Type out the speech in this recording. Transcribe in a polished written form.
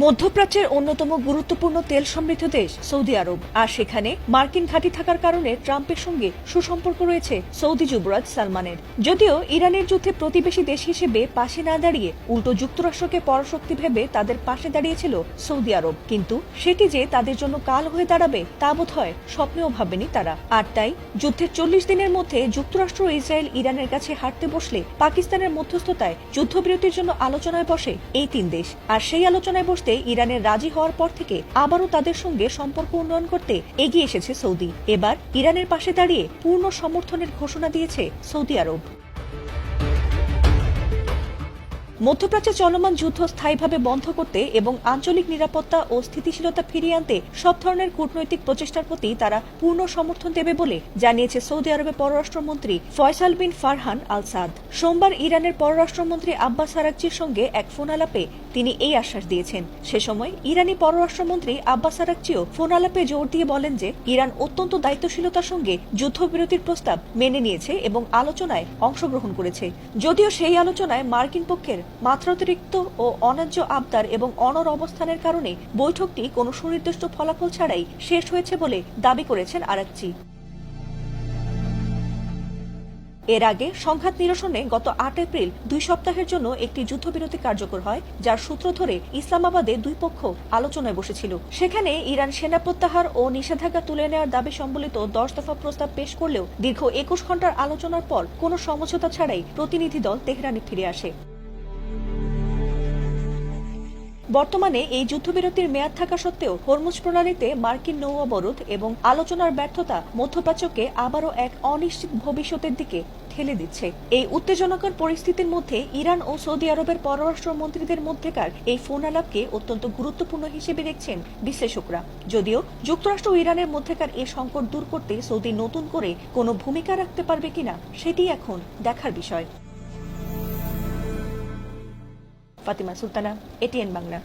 মধ্যপ্রাচ্যের অন্যতম গুরুত্বপূর্ণ তেল সমৃদ্ধ দেশ সৌদি আরব, আর সেখানে মার্কিন ঘাঁটি থাকার কারণে ট্রাম্পের সঙ্গে সুসম্পর্ক রয়েছে সৌদি যুবরাজ সালমানের। যদিও ইরানের যুদ্ধে প্রতিবেশী দেশ হিসেবে পাশে না দাঁড়িয়ে উল্টো যুক্তরাষ্ট্রকে পরাশক্তি ভেবে তাদের পাশে দাঁড়িয়েছিল সৌদি আরব, কিন্তু সেটি যে তাদের জন্য কাল হয়ে দাঁড়াবে তা বোধ হয় স্বপ্নেও ভাবেনি তারা। আর তাই যুদ্ধের 40 দিনের মধ্যে যুক্তরাষ্ট্র ও ইসরায়েল ইরানের কাছে হাঁটতে বসলে পাকিস্তানের মধ্যস্থতায় যুদ্ধবিরতির জন্য আলোচনায় বসে এই তিন দেশ। আর সেই আলোচনায় ইরানের রাজি হওয়ার পর থেকে আবারও তাদের সঙ্গে সম্পর্ক উন্নয়ন করতে এগিয়ে এসেছে সৌদি। এবার ইরানের পাশে দাঁড়িয়ে পূর্ণ সমর্থনের ঘোষণা দিয়েছে সৌদি আরব। মধ্যপ্রাচ্যে চলমান যুদ্ধ স্থায়ীভাবে বন্ধ করতে এবং আঞ্চলিক নিরাপত্তা ও স্থিতিশীলতা ফিরিয়ে আনতে সব ধরনের কূটনৈতিক প্রচেষ্টার প্রতি তারা পূর্ণ সমর্থন দেবে বলে জানিয়েছে সৌদি আরবের পররাষ্ট্রমন্ত্রী ফয়সাল বিন ফারহান আল সাদ। সোমবার ইরানের পররাষ্ট্রমন্ত্রী আব্বাস আরাগচির সঙ্গে এক ফোন আলাপে তিনি এই আশ্বাস দিয়েছেন। সে সময় ইরানি পররাষ্ট্রমন্ত্রী আব্বাস আরাগচিও ফোন আলাপে জোর দিয়ে বলেন যে ইরান অত্যন্ত দায়িত্বশীলতার সঙ্গে যুদ্ধবিরতির প্রস্তাব মেনে নিয়েছে এবং আলোচনায় অংশগ্রহণ করেছে। যদিও সেই আলোচনায় মার্কিন পক্ষের মাত্রাতিরিক্ত ও অন্যায্য আবদার এবং অনড় অবস্থানের কারণে বৈঠকটি কোনো সুনির্দিষ্ট ফলাফল ছাড়াই শেষ হয়েছে বলে দাবি করেছেন আরাগচি। এর আগে সংঘাত নিরসনে গত 8 এপ্রিল 2 সপ্তাহের জন্য একটি যুদ্ধবিরতি কার্যকর হয়, যার সূত্র ধরে ইসলামাবাদে দুই পক্ষ আলোচনায় বসেছিল। সেখানে ইরান সেনা প্রত্যাহার ও নিষেধাজ্ঞা তুলে নেওয়ার দাবি সম্বলিত 10 দফা প্রস্তাব পেশ করলেও দীর্ঘ 21 ঘণ্টার আলোচনার পর কোনো সমঝোতা ছাড়াই প্রতিনিধি দল তেহরানে ফিরে আসে। বর্তমানে এই যুদ্ধবিরতির মেয়াদ থাকা সত্ত্বেও হরমুজ প্রণালীতে মার্কিন নৌ অবরোধ এবং আলোচনার ব্যর্থতা মধ্যপ্রাচ্যকে আবারও এক অনিশ্চিত ভবিষ্যতের দিকে ঠেলে দিচ্ছে। এই উত্তেজনাকর পরিস্থিতির মধ্যে ইরান ও সৌদি আরবের পররাষ্ট্রমন্ত্রীদের মধ্যেকার এই ফোন আলাপকে অত্যন্ত গুরুত্বপূর্ণ হিসেবে দেখছেন বিশ্লেষকরা। যদিও যুক্তরাষ্ট্র ও ইরানের মধ্যকার এই সংকট দূর করতে সৌদি নতুন করে কোনো ভূমিকা রাখতে পারবে কিনা সেটি এখন দেখার বিষয়। ফাতিমা সুলতানা, এটিএন বাংলা।